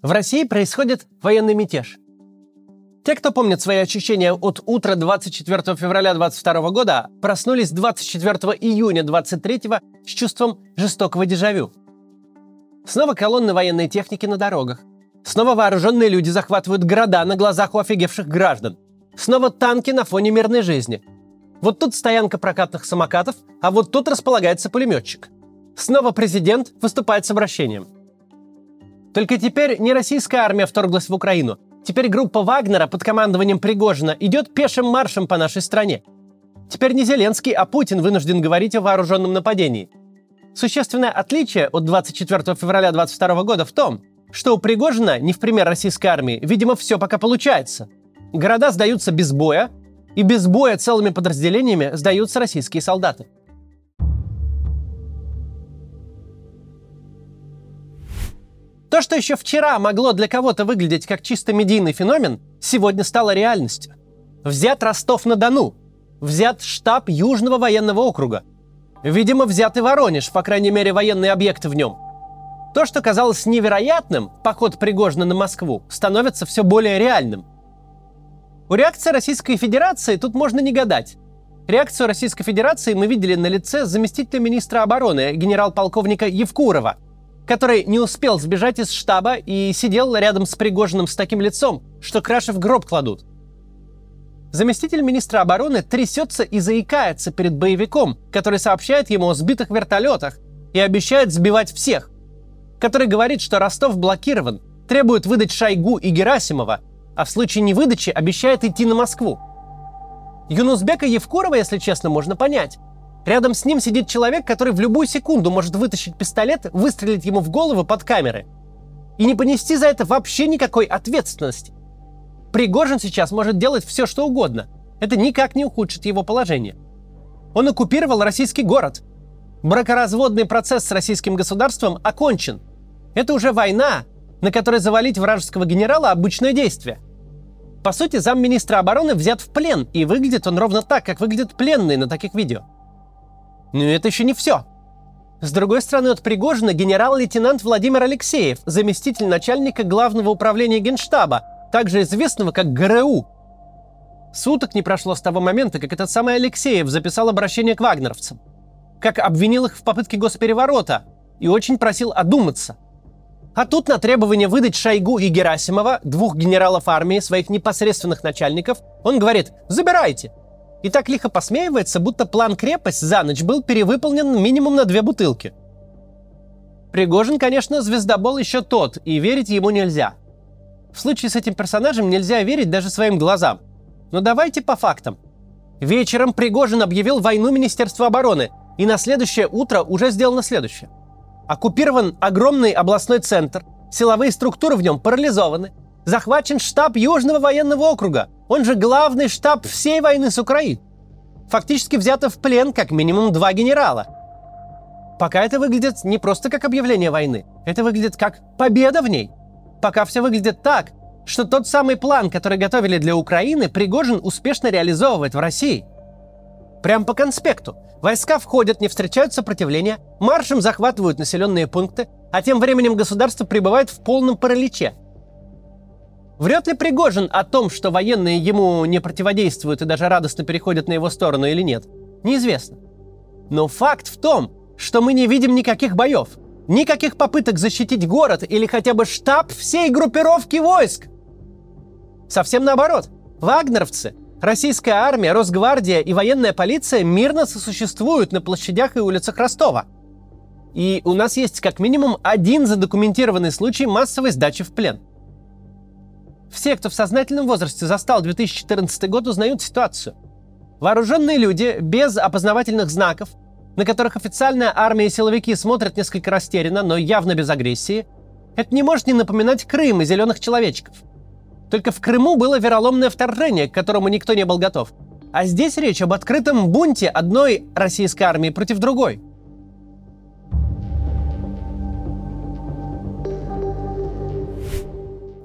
В России происходит военный мятеж. Те, кто помнит свои ощущения от утра 24 февраля 22 года, проснулись 24 июня 23 с чувством жестокого дежавю. Снова колонны военной техники на дорогах. Снова вооруженные люди захватывают города на глазах у офигевших граждан. Снова танки на фоне мирной жизни. Вот тут стоянка прокатных самокатов, а вот тут располагается пулеметчик. Снова президент выступает с обращением. Только теперь не российская армия вторглась в Украину. Теперь группа Вагнера под командованием Пригожина идет пешим маршем по нашей стране. Теперь не Зеленский, а Путин вынужден говорить о вооруженном нападении. Существенное отличие от 24 февраля 22 года в том, что у Пригожина, не в пример российской армии, видимо, все пока получается. Города сдаются без боя, и без боя целыми подразделениями сдаются российские солдаты. То, что еще вчера могло для кого-то выглядеть как чисто медийный феномен, сегодня стало реальностью. Взят Ростов-на-Дону, взят штаб Южного военного округа. Видимо, взят и Воронеж, по крайней мере, военные объекты в нем. То, что казалось невероятным, поход Пригожина на Москву, становится все более реальным. У реакции Российской Федерации тут можно не гадать. Реакцию Российской Федерации мы видели на лице заместителя министра обороны, генерал-полковника Евкурова, который не успел сбежать из штаба и сидел рядом с Пригожиным с таким лицом, что краши в гроб кладут. Заместитель министра обороны трясется и заикается перед боевиком, который сообщает ему о сбитых вертолетах и обещает сбивать всех, который говорит, что Ростов блокирован, требует выдать Шойгу и Герасимова, а в случае невыдачи обещает идти на Москву. Юнусбека Евкурова, если честно, можно понять. Рядом с ним сидит человек, который в любую секунду может вытащить пистолет, выстрелить ему в голову под камеры. И не понести за это вообще никакой ответственности. Пригожин сейчас может делать все, что угодно. Это никак не ухудшит его положение. Он оккупировал российский город. Бракоразводный процесс с российским государством окончен. Это уже война, на которой завалить вражеского генерала – обычное действие. По сути, замминистра обороны взят в плен, и выглядит он ровно так, как выглядят пленные на таких видео. Но это еще не все. С другой стороны от Пригожина генерал-лейтенант Владимир Алексеев, заместитель начальника Главного управления Генштаба, также известного как ГРУ. Суток не прошло с того момента, как этот самый Алексеев записал обращение к вагнеровцам, как обвинил их в попытке госпереворота и очень просил одуматься. А тут на требование выдать Шойгу и Герасимова, двух генералов армии, своих непосредственных начальников, он говорит «забирайте». И так лихо посмеивается, будто план «Крепость» за ночь был перевыполнен минимум на 2 бутылки. Пригожин, конечно, звездобол еще тот, и верить ему нельзя. В случае с этим персонажем нельзя верить даже своим глазам. Но давайте по фактам. Вечером Пригожин объявил войну Министерству обороны, и на следующее утро уже сделано следующее. Оккупирован огромный областной центр, силовые структуры в нем парализованы, захвачен штаб Южного военного округа, он же главный штаб всей войны с Украиной. Фактически взято в плен как минимум 2 генерала. Пока это выглядит не просто как объявление войны, это выглядит как победа в ней. Пока все выглядит так, что тот самый план, который готовили для Украины, Пригожин успешно реализовывает в России. Прям по конспекту. Войска входят, не встречают сопротивления, маршем захватывают населенные пункты, а тем временем государство пребывает в полном параличе. Врет ли Пригожин о том, что военные ему не противодействуют и даже радостно переходят на его сторону или нет? Неизвестно. Но факт в том, что мы не видим никаких боев, никаких попыток защитить город или хотя бы штаб всей группировки войск. Совсем наоборот. Вагнеровцы, российская армия, Росгвардия и военная полиция мирно сосуществуют на площадях и улицах Ростова. И у нас есть как минимум 1 задокументированный случай массовой сдачи в плен. Все, кто в сознательном возрасте застал 2014 год, узнают ситуацию. Вооруженные люди без опознавательных знаков, на которых официальная армия и силовики смотрят несколько растерянно, но явно без агрессии, это не может не напоминать Крым и зеленых человечков. Только в Крыму было вероломное вторжение, к которому никто не был готов. А здесь речь об открытом бунте одной российской армии против другой.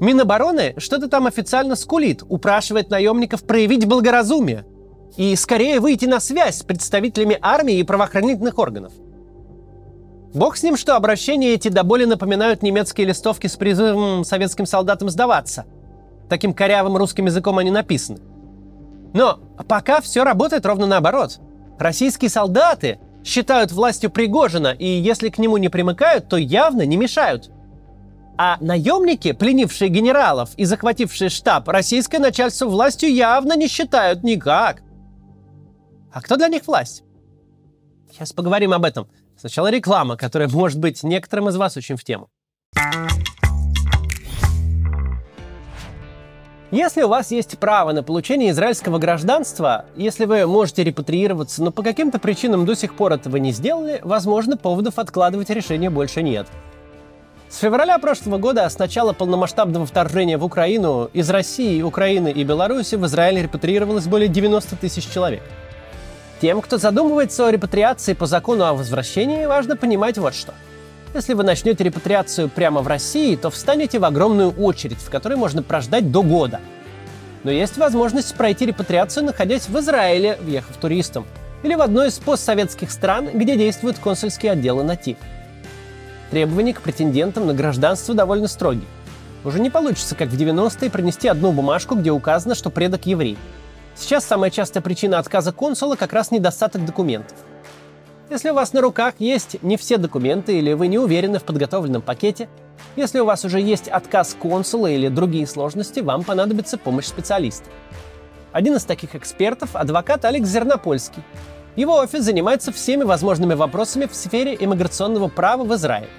Минобороны что-то там официально скулит, упрашивает наемников проявить благоразумие и скорее выйти на связь с представителями армии и правоохранительных органов. Бог с ним, что обращения эти до боли напоминают немецкие листовки с призывом советским солдатам сдаваться. Таким корявым русским языком они написаны. Но пока все работает ровно наоборот. Российские солдаты считают властью Пригожина, и если к нему не примыкают, то явно не мешают. А наемники, пленившие генералов и захватившие штаб, российское начальство властью явно не считают никак. А кто для них власть? Сейчас поговорим об этом. Сначала реклама, которая может быть некоторым из вас очень в тему. Если у вас есть право на получение израильского гражданства, если вы можете репатриироваться, но по каким-то причинам до сих пор этого не сделали, возможно, поводов откладывать решение больше нет. С февраля прошлого года, с начала полномасштабного вторжения в Украину, из России, Украины и Беларуси в Израиль репатриировалось более 90 тысяч человек. Тем, кто задумывается о репатриации по закону о возвращении, важно понимать вот что. Если вы начнете репатриацию прямо в России, то встанете в огромную очередь, в которой можно прождать до года. Но есть возможность пройти репатриацию, находясь в Израиле, въехав туристом, или в одной из постсоветских стран, где действуют консульские отделы НАТИ. Требования к претендентам на гражданство довольно строгие. Уже не получится, как в 90-е, принести одну бумажку, где указано, что предок еврей. Сейчас самая частая причина отказа консула как раз недостаток документов. Если у вас на руках есть не все документы или вы не уверены в подготовленном пакете, если у вас уже есть отказ консула или другие сложности, вам понадобится помощь специалиста. Один из таких экспертов – адвокат Алекс Зернопольский. Его офис занимается всеми возможными вопросами в сфере иммиграционного права в Израиле.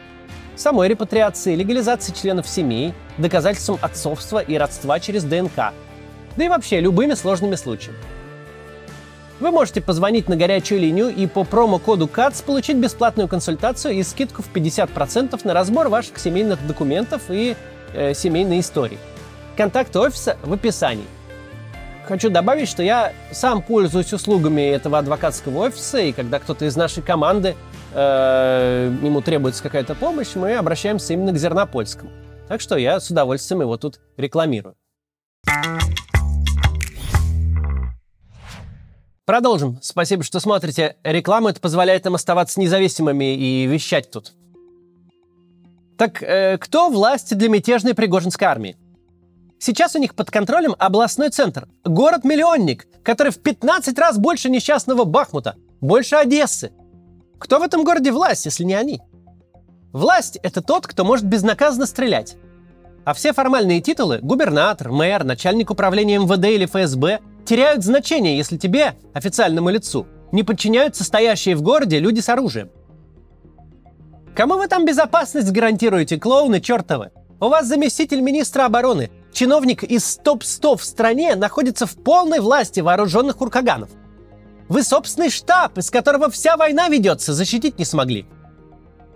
Самой репатриации, легализации членов семей, доказательством отцовства и родства через ДНК. Да и вообще любыми сложными случаями. Вы можете позвонить на горячую линию и по промокоду КАЦ получить бесплатную консультацию и скидку в 50% на разбор ваших семейных документов и семейной истории. Контакты офиса в описании. Хочу добавить, что я сам пользуюсь услугами этого адвокатского офиса, и когда кто-то из нашей команды, ему требуется какая-то помощь, мы обращаемся именно к Зернопольскому. Так что я с удовольствием его тут рекламирую. Продолжим. Спасибо, что смотрите рекламу. Это позволяет нам оставаться независимыми и вещать тут. Так кто власть для мятежной пригожинской армии? Сейчас у них под контролем областной центр. Город-миллионник, который в 15 раз больше несчастного Бахмута. Больше Одессы. Кто в этом городе власть, если не они? Власть – это тот, кто может безнаказанно стрелять. А все формальные титулы – губернатор, мэр, начальник управления МВД или ФСБ – теряют значение, если тебе, официальному лицу, не подчиняются стоящие в городе люди с оружием. Кому вы там безопасность гарантируете, клоуны чертовы? У вас заместитель министра обороны, чиновник из топ-100 в стране, находится в полной власти вооруженных уркаганов. Вы собственный штаб, из которого вся война ведется, защитить не смогли.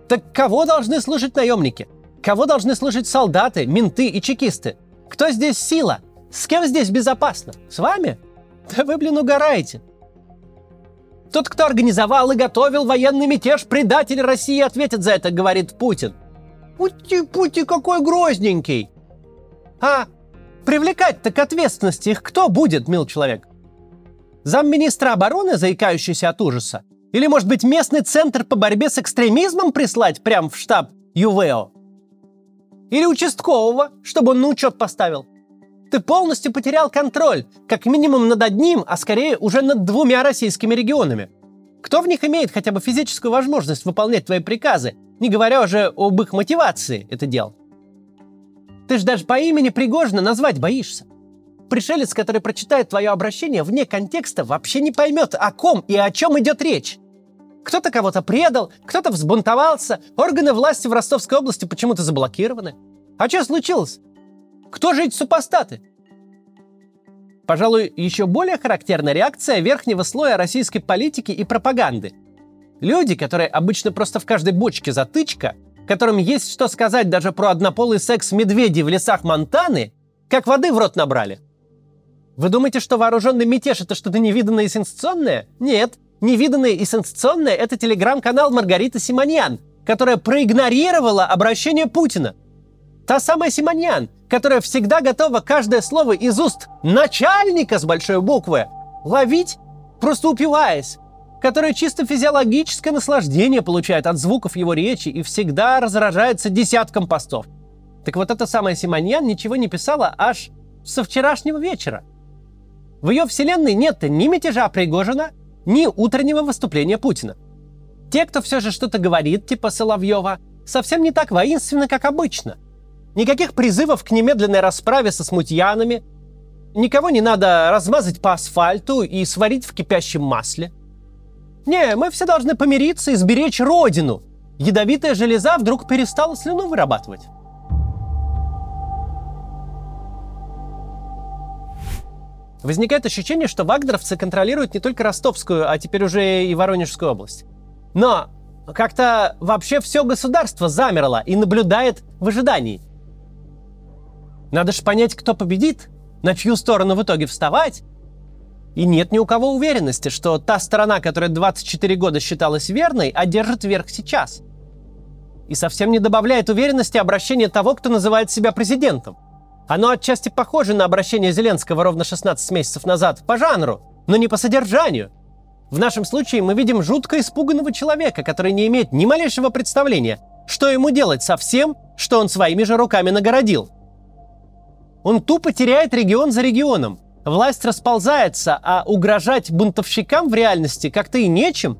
Так кого должны служить наемники? Кого должны служить солдаты, менты и чекисты? Кто здесь сила? С кем здесь безопасно? С вами? Да вы, угораете. Тот, кто организовал и готовил военный мятеж, предатель России, ответит за это, говорит Путин. Пути, какой грозненький. А привлекать-то к ответственности их кто будет, мил человек? Замминистра обороны, заикающийся от ужаса? Или, может быть, местный центр по борьбе с экстремизмом прислать прямо в штаб ЮВЭО? Или участкового, чтобы он на учет поставил? Ты полностью потерял контроль, как минимум над одним, а скорее уже над 2 российскими регионами. Кто в них имеет хотя бы физическую возможность выполнять твои приказы, не говоря уже об их мотивации это делать? Ты ж даже по имени Пригожина назвать боишься. Пришелец, который прочитает твое обращение вне контекста, вообще не поймет, о ком и о чем идет речь. Кто-то кого-то предал, кто-то взбунтовался, органы власти в Ростовской области почему-то заблокированы. А что случилось? Кто же эти супостаты? Пожалуй, еще более характерна реакция верхнего слоя российской политики и пропаганды. Люди, которые обычно просто в каждой бочке затычка, которым есть что сказать даже про однополый секс медведей в лесах Монтаны, как воды в рот набрали. Вы думаете, что вооруженный мятеж – это что-то невиданное и сенсационное? Нет, невиданное и сенсационное – это телеграм-канал Маргариты Симоньян, которая проигнорировала обращение Путина. Та самая Симоньян, которая всегда готова каждое слово из уст начальника с большой буквы ловить, просто упиваясь. который чисто физиологическое наслаждение получает от звуков его речи и всегда разражается десятком постов. Так вот, эта самая Симоньян ничего не писала аж со вчерашнего вечера. В ее вселенной нет ни мятежа Пригожина, ни утреннего выступления Путина. Те, кто все же что-то говорит, типа Соловьева, совсем не так воинственно, как обычно. Никаких призывов к немедленной расправе со смутьянами, никого не надо размазать по асфальту и сварить в кипящем масле. Не, мы все должны помириться и сберечь родину. Ядовитая железа вдруг перестала слюну вырабатывать. Возникает ощущение, что вагнеровцы контролируют не только Ростовскую, а теперь уже и Воронежскую область. Но как-то вообще все государство замерло и наблюдает в ожидании. Надо же понять, кто победит, на чью сторону в итоге вставать. И нет ни у кого уверенности, что та сторона, которая 24 года считалась верной, одержит верх сейчас. И совсем не добавляет уверенности обращение того, кто называет себя президентом. Оно отчасти похоже на обращение Зеленского ровно 16 месяцев назад по жанру, но не по содержанию. В нашем случае мы видим жутко испуганного человека, который не имеет ни малейшего представления, что ему делать со всем, что он своими же руками нагородил. Он тупо теряет регион за регионом. Власть расползается, а угрожать бунтовщикам в реальности как-то и нечем.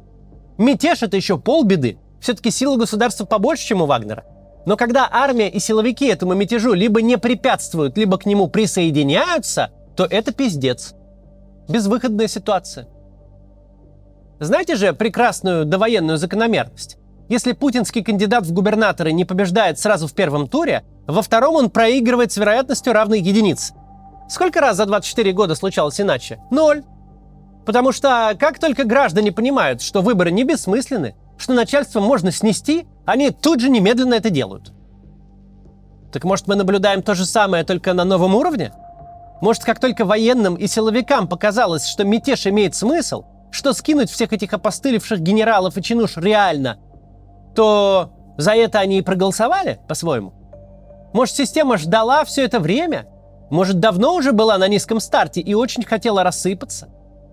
Мятеж — это еще полбеды. Все-таки сила государства побольше, чем у Вагнера. Но когда армия и силовики этому мятежу либо не препятствуют, либо к нему присоединяются, то это пиздец. Безвыходная ситуация. Знаете же прекрасную довоенную закономерность? Если путинский кандидат в губернаторы не побеждает сразу в первом туре, во втором он проигрывает с вероятностью равной единице. Сколько раз за 24 года случалось иначе? 0. Потому что как только граждане понимают, что выборы не бессмысленны, что начальство можно снести, они тут же немедленно это делают. Так может, мы наблюдаем то же самое, только на новом уровне? Может, как только военным и силовикам показалось, что мятеж имеет смысл, что скинуть всех этих опостылевших генералов и чинуш реально, то за это они и проголосовали по-своему? Может, система ждала все это время? Может, давно уже была на низком старте и очень хотела рассыпаться?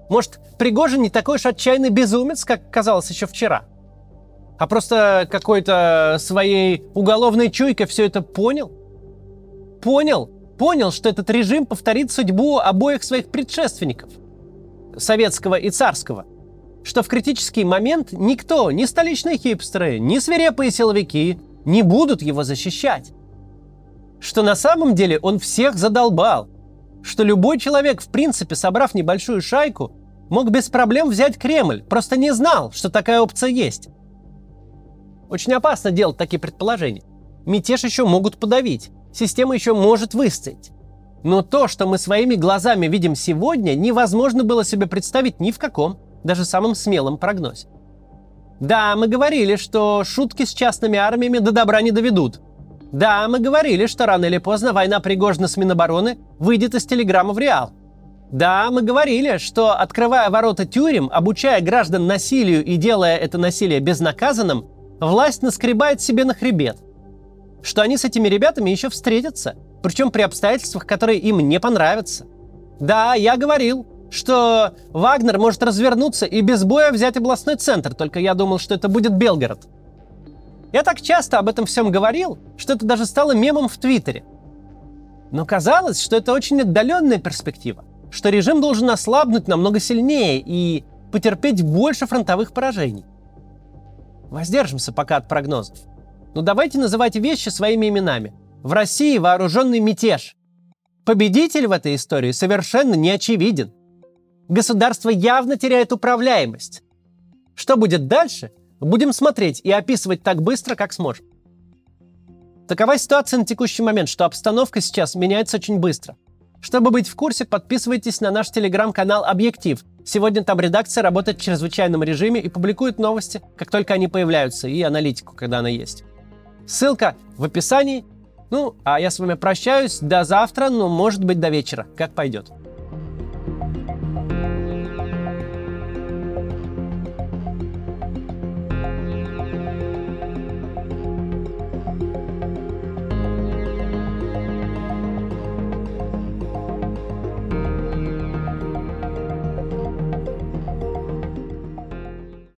Может, Пригожин не такой уж отчаянный безумец, как казалось еще вчера? А просто какой-то своей уголовной чуйкой все это понял? Понял, что этот режим повторит судьбу обоих своих предшественников, советского и царского. Что в критический момент никто, ни столичные хипстеры, ни свирепые силовики не будут его защищать. Что на самом деле он всех задолбал. Что любой человек, в принципе, собрав небольшую шайку, мог без проблем взять Кремль, просто не знал, что такая опция есть. Очень опасно делать такие предположения. Мятеж еще могут подавить, система еще может выстоять. Но то, что мы своими глазами видим сегодня, невозможно было себе представить ни в каком, даже самом смелом прогнозе. Да, мы говорили, что шутки с частными армиями до добра не доведут. Да, мы говорили, что рано или поздно война Пригожина с Минобороны выйдет из телеграмма в реал. Да, мы говорили, что, открывая ворота тюрем, обучая граждан насилию и делая это насилие безнаказанным, власть наскребает себе на хребет. Что они с этими ребятами еще встретятся, причем при обстоятельствах, которые им не понравятся. Да, я говорил, что Вагнер может развернуться и без боя взять областной центр, только я думал, что это будет Белгород. Я так часто об этом всем говорил, что это даже стало мемом в Твиттере. Но казалось, что это очень отдаленная перспектива, что режим должен ослабнуть намного сильнее и потерпеть больше фронтовых поражений. Воздержимся пока от прогнозов. Но давайте называть вещи своими именами. В России вооруженный мятеж. Победитель в этой истории совершенно не очевиден. Государство явно теряет управляемость. Что будет дальше, будем смотреть и описывать так быстро, как сможем. Такова ситуация на текущий момент, что обстановка сейчас меняется очень быстро. Чтобы быть в курсе, подписывайтесь на наш телеграм-канал «Объектив». Сегодня там редакция работает в чрезвычайном режиме и публикует новости, как только они появляются, и аналитику, когда она есть. Ссылка в описании. Ну, а я с вами прощаюсь. До завтра, но может быть до вечера, как пойдет.